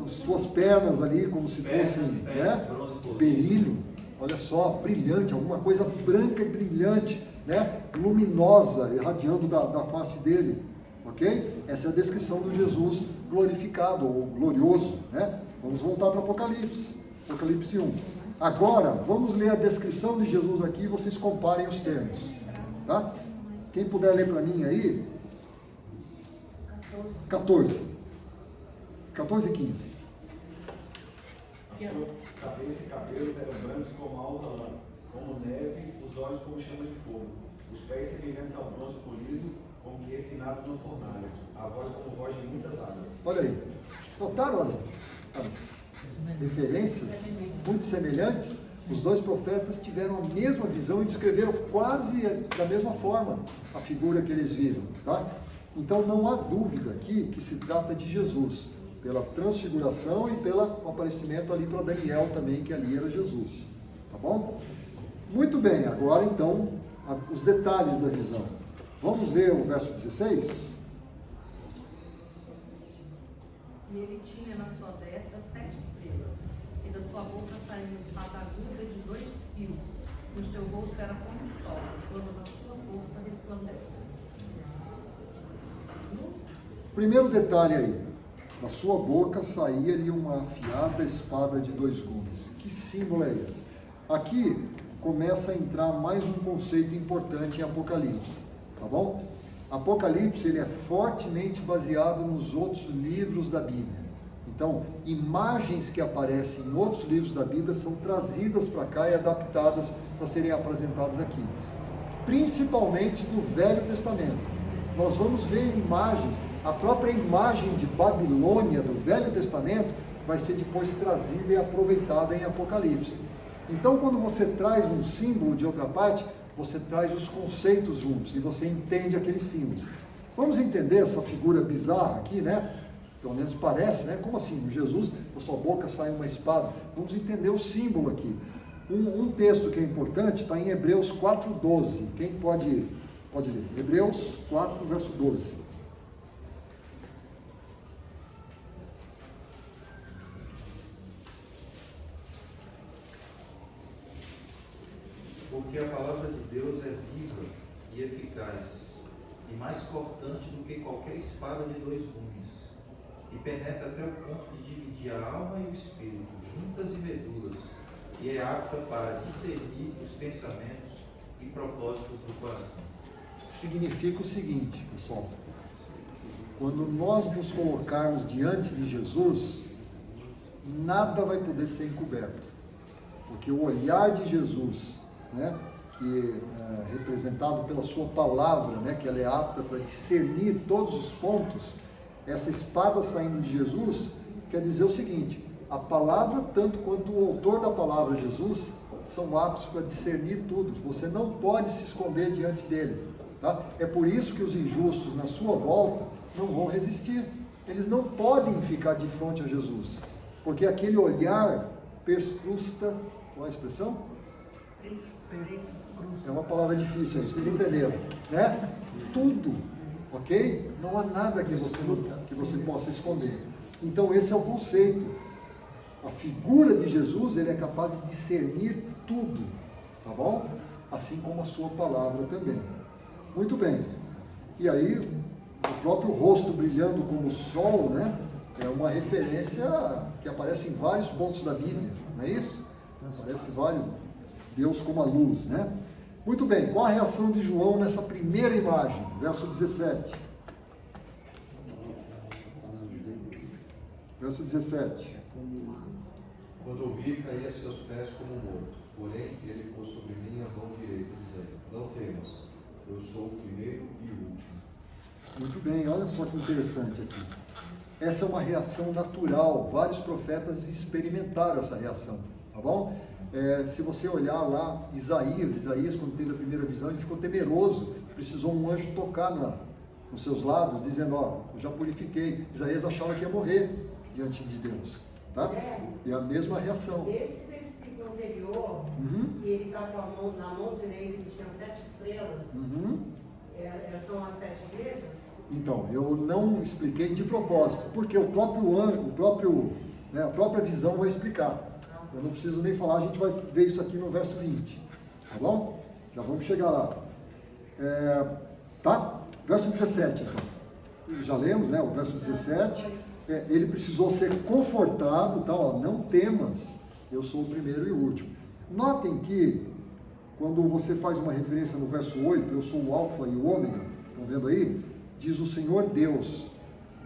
As suas pernas ali como se fossem, né? Bronze polido. Berilo, olha só, brilhante, alguma coisa branca e brilhante. né, luminosa, irradiando da face dele, ok? Essa é a descrição do Jesus glorificado, ou glorioso, né? Vamos voltar para Apocalipse 1. Agora, vamos ler a descrição de Jesus aqui e vocês comparem os termos, tá? Quem puder ler para mim aí, 14 e 15. A sua cabeça e cabelos eram brancos como alva lã, como neve, os olhos como chama de fogo, os pés semelhantes ao bronze polido, como que refinado numa fornalha, a voz como voz de muitas águas. Olha aí, notaram as referências muito semelhantes? Os dois profetas tiveram a mesma visão e descreveram quase da mesma forma a figura que eles viram, tá? Então não há dúvida aqui que se trata de Jesus, pela transfiguração e pelo aparecimento ali para Daniel também, que ali era Jesus, tá bom? Muito bem, agora então os detalhes da visão. Vamos ler o verso 16? E ele tinha na sua destra 7 estrelas, e da sua boca saiu uma espada aguda de 2 fios, e o seu rosto era como o sol, quando na sua força resplandece. Primeiro detalhe aí, da sua boca saía-lhe uma afiada espada de 2 gumes. Que símbolo é esse? Aqui começa a entrar mais um conceito importante em Apocalipse, tá bom? Apocalipse, ele é fortemente baseado nos outros livros da Bíblia. Então, imagens que aparecem em outros livros da Bíblia são trazidas para cá e adaptadas para serem apresentadas aqui. Principalmente do Velho Testamento. Nós vamos ver imagens, a própria imagem de Babilônia do Velho Testamento vai ser depois trazida e aproveitada em Apocalipse. Então, quando você traz um símbolo de outra parte, você traz os conceitos juntos e você entende aquele símbolo. Vamos entender essa figura bizarra aqui, né? Pelo menos parece, né? Como assim? Jesus, da sua boca sai uma espada. Vamos entender o símbolo aqui. Um texto que é importante está em Hebreus 4:12. Quem pode ler? Hebreus 4, verso 12. Porque a palavra de Deus é viva e eficaz, e mais cortante do que qualquer espada de 2 gumes, e penetra até o ponto de dividir a alma e o espírito, juntas e medulas, e é apta para discernir os pensamentos e propósitos do coração. Significa o seguinte, pessoal: quando nós nos colocarmos diante de Jesus, nada vai poder ser encoberto, porque o olhar de Jesus, né, que é representado pela sua palavra, né, que ela é apta para discernir todos os pontos, essa espada saindo de Jesus quer dizer o seguinte: a palavra, tanto quanto o autor da palavra, Jesus, são aptos para discernir tudo. Você não pode se esconder diante dele, tá? É por isso que os injustos na sua volta não vão resistir. Eles não podem ficar de frente a Jesus, porque aquele olhar perscrusta, qual é a expressão? É uma palavra difícil aí, vocês entenderam, né? Tudo, ok? Não há nada que você possa esconder. Então esse é o conceito. A figura de Jesus, ele é capaz de discernir tudo, tá bom? Assim como a sua palavra também. Muito bem. E aí, o próprio rosto brilhando como o sol, né? É uma referência que aparece em vários pontos da Bíblia, não é isso? Aparece vários. Deus como a luz, né? Muito bem, qual a reação de João nessa primeira imagem? Verso 17. Verso 17. Quando o vi, caí a seus pés como morto. Porém, ele pôs sobre mim a mão direita, dizendo: não temas, eu sou o primeiro e o último. Muito bem, olha só que interessante aqui. Essa é uma reação natural. Vários profetas experimentaram essa reação, tá bom? Se você olhar lá, Isaías, quando teve a primeira visão, ele ficou temeroso, precisou um anjo tocar nos seus lábios, dizendo: ó, eu já purifiquei. Isaías achava que ia morrer diante de Deus, tá? E a mesma reação. Esse versículo anterior, que ele está com a mão na mão direita e tinha 7 estrelas, são as 7 igrejas? Então, eu não expliquei de propósito, porque o próprio anjo, a própria visão vai explicar. Eu não preciso nem falar, a gente vai ver isso aqui no verso 20, tá bom? Já vamos chegar lá. Tá? Verso 17, então. Já lemos, né? O verso 17. Ele precisou ser confortado, tá? Ó, não temas, eu sou o primeiro e o último. Notem que, quando você faz uma referência no verso 8, eu sou o alfa e o ômega, estão vendo aí? Diz o Senhor Deus.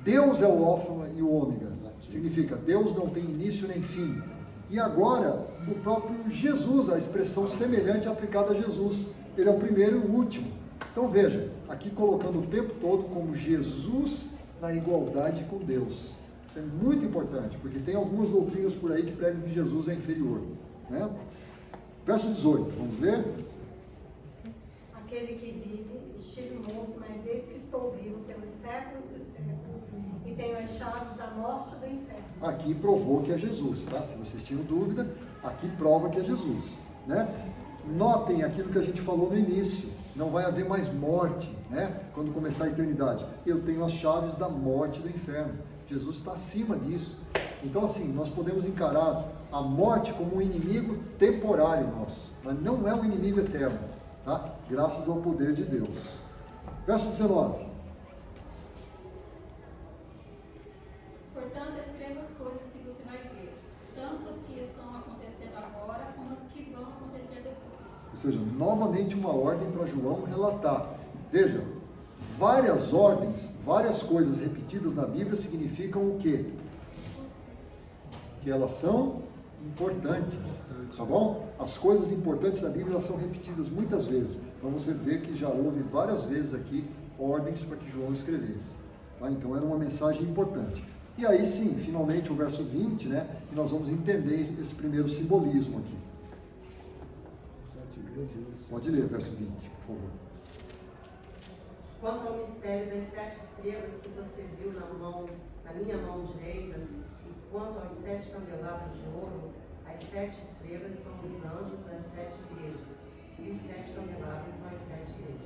Deus é o alfa e o ômega. Significa, Deus não tem início nem fim. E agora, o próprio Jesus, a expressão semelhante aplicada a Jesus. Ele é o primeiro e o último. Então veja, aqui colocando o tempo todo como Jesus na igualdade com Deus. Isso é muito importante, porque tem algumas doutrinas por aí que pregam que Jesus é inferior. Né? Verso 18, vamos ler? Aquele que vive, estive morto, mas esse estou vivo pelos séculos dos séculos, e tenho as chaves da morte e do inferno. Aqui provou que é Jesus, tá? Se vocês tinham dúvida, aqui prova que é Jesus, né? Notem aquilo que a gente falou no início, não vai haver mais morte, né? Quando começar a eternidade. Eu tenho as chaves da morte e do inferno. Jesus está acima disso. Então, assim, nós podemos encarar a morte como um inimigo temporário nosso, mas não é um inimigo eterno, tá? Graças ao poder de Deus. Verso 19. Portanto, escreva as coisas que você vai ver, tanto as que estão acontecendo agora, como as que vão acontecer depois. Ou seja, novamente uma ordem para João relatar. Veja, várias ordens, várias coisas repetidas na Bíblia significam o quê? Que elas são importantes, tá bom? As coisas importantes da Bíblia elas são repetidas muitas vezes. Então você vê que já houve várias vezes aqui ordens para que João escrevesse. Tá? Então era uma mensagem importante. E aí sim, finalmente o verso 20, né? E nós vamos entender esse primeiro simbolismo aqui. Pode ler, verso 20, por favor. Quanto ao mistério das 7 estrelas que você viu na minha mão direita, e quanto aos 7 candelabros de ouro, as 7 estrelas são os anjos das 7 igrejas, e os 7 candelabros são as 7 igrejas.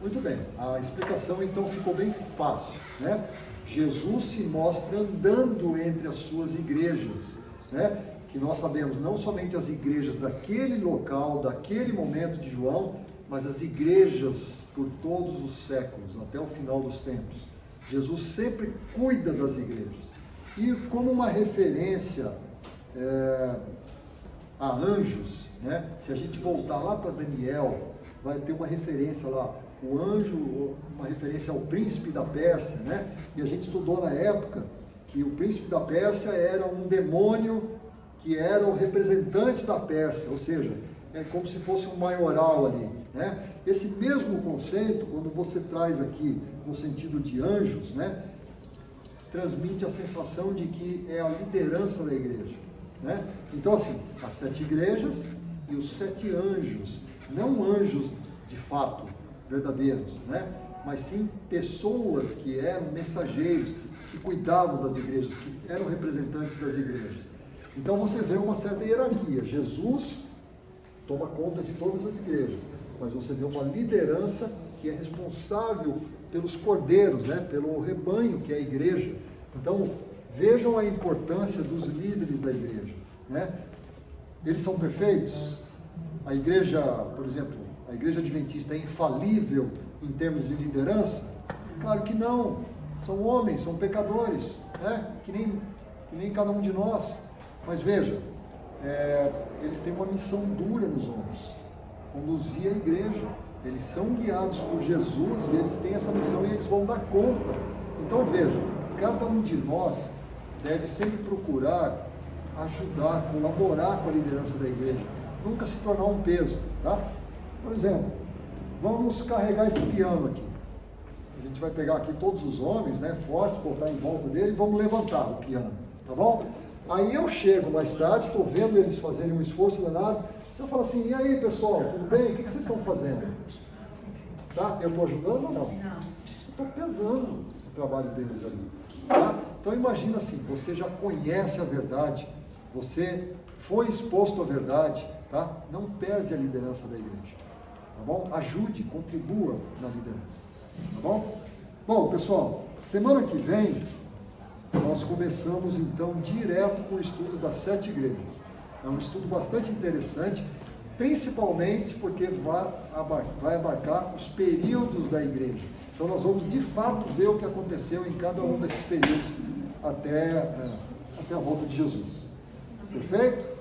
Muito bem, a explicação então ficou bem fácil, né? Jesus se mostra andando entre as suas igrejas, né? Que nós sabemos não somente as igrejas daquele local, daquele momento de João, mas as igrejas por todos os séculos, até o final dos tempos. Jesus sempre cuida das igrejas. E como uma referência a anjos, né? Se a gente voltar lá para Daniel, vai ter uma referência lá, o anjo, uma referência ao príncipe da Pérsia, né? E a gente estudou na época que o príncipe da Pérsia era um demônio que era o representante da Pérsia, ou seja, é como se fosse um maioral ali, né? Esse mesmo conceito, quando você traz aqui no sentido de anjos, né? Transmite a sensação de que é a liderança da igreja, né? Então assim, as 7 igrejas e os 7 anjos, não anjos de fato verdadeiros, né? Mas sim pessoas que eram mensageiros, que cuidavam das igrejas, que eram representantes das igrejas. Então você vê uma certa hierarquia. Jesus toma conta de todas as igrejas, mas você vê uma liderança que é responsável pelos cordeiros, né? Pelo rebanho que é a igreja. Então vejam a importância dos líderes da igreja, né? Eles são perfeitos? A igreja, por exemplo, a igreja adventista é infalível em termos de liderança? Claro que não. São homens, são pecadores, né? Que nem cada um de nós. Mas veja, eles têm uma missão dura nos ombros, conduzir a igreja. Eles são guiados por Jesus e eles têm essa missão e eles vão dar conta. Então veja, cada um de nós deve sempre procurar ajudar, colaborar com a liderança da igreja, nunca se tornar um peso, tá? Por exemplo, vamos carregar esse piano aqui. A gente vai pegar aqui todos os homens, né, fortes, botar em volta dele e vamos levantar o piano, tá bom? Aí eu chego mais tarde, estou vendo eles fazerem um esforço danado, eu falo assim, e aí pessoal, tudo bem? O que vocês estão fazendo? Tá? Eu estou ajudando ou não? Não. Estou pesando o trabalho deles ali. Tá? Então imagina assim, você já conhece a verdade, você foi exposto à verdade, tá? Não pese a liderança da igreja, tá bom? Ajude, contribua na liderança, tá bom? Bom, pessoal, semana que vem nós começamos então direto com o estudo das 7 igrejas. É um estudo bastante interessante. principalmente porque vai abarcar os períodos da igreja. Então nós vamos de fato ver o que aconteceu em cada um desses períodos até a volta de Jesus. Perfeito?